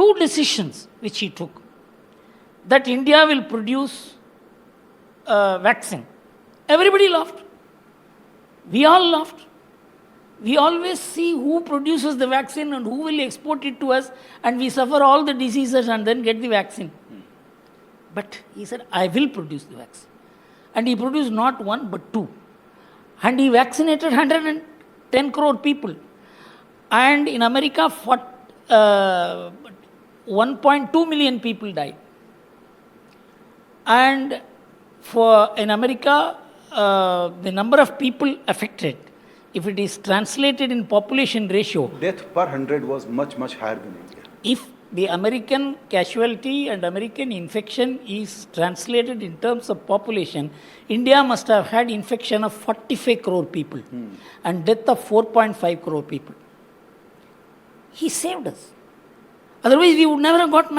two decisions which he took. That India will produce vaccine. Everybody laughed. We all laughed. We always see who produces the vaccine and who will export it to us, and we suffer all the diseases and then get the vaccine. But he said, I will produce the vaccine. And he produced not one but two. And he vaccinated 110 crore people. And in America, 1.2 million people died. And in America, the number of people affected, if it is translated in population ratio, death per 100 was much, much higher than India. If the American casualty and American infection is translated in terms of population, India must have had infection of 45 crore people and death of 4.5 crore people. He saved us. Otherwise, we would never have got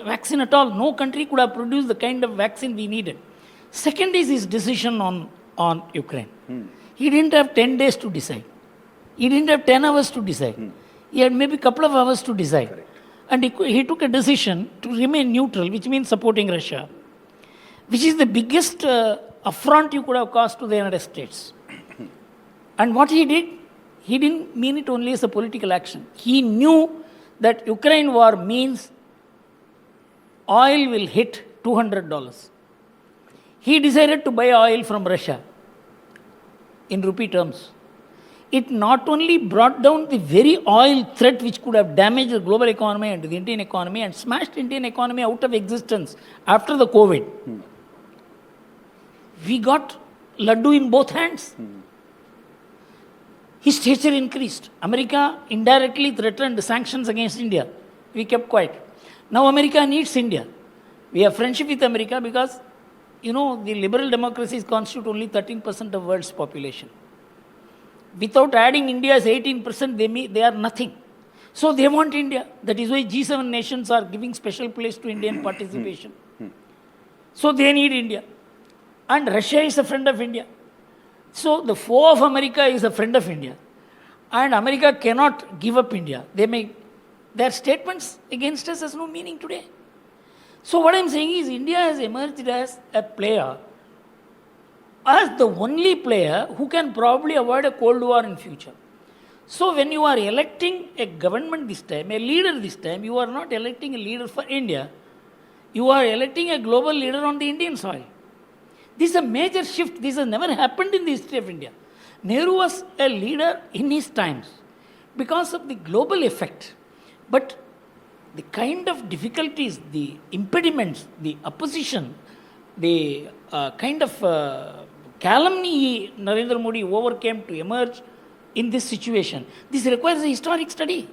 vaccine at all. No country could have produced the kind of vaccine we needed. Second is his decision on Ukraine. He didn't have 10 days to decide. He didn't have 10 hours to decide. He had maybe a couple of hours to decide. Correct. And he took a decision to remain neutral, which means supporting Russia, which is the biggest affront you could have caused to the United States. And what he did, he didn't mean it only as a political action. He knew that Ukraine war means oil will hit $200. He decided to buy oil from Russia in rupee terms. It not only brought down the very oil threat which could have damaged the global economy and the Indian economy and smashed Indian economy out of existence after the COVID. We got Nadu in both hands. His stature increased. America indirectly threatened sanctions against India. We kept quiet. Now America needs India. We have friendship with America because, the liberal democracies constitute only 13% of world's population. Without adding India's 18%, they are nothing. So they want India. That is why G7 nations are giving special place to Indian participation. So they need India. And Russia is a friend of India. So the foe of America is a friend of India. And America cannot give up India. Their statements against us has no meaning today. So what I am saying is India has emerged as a player, as the only player who can probably avoid a Cold War in future. So when you are electing a government this time, a leader this time, you are not electing a leader for India. You are electing a global leader on the Indian soil. This is a major shift. This has never happened in the history of India. Nehru was a leader in his times because of the global effect. But the kind of difficulties, the impediments, the opposition, the kind of calumny Narendra Modi overcame to emerge in this situation, this requires a historic study.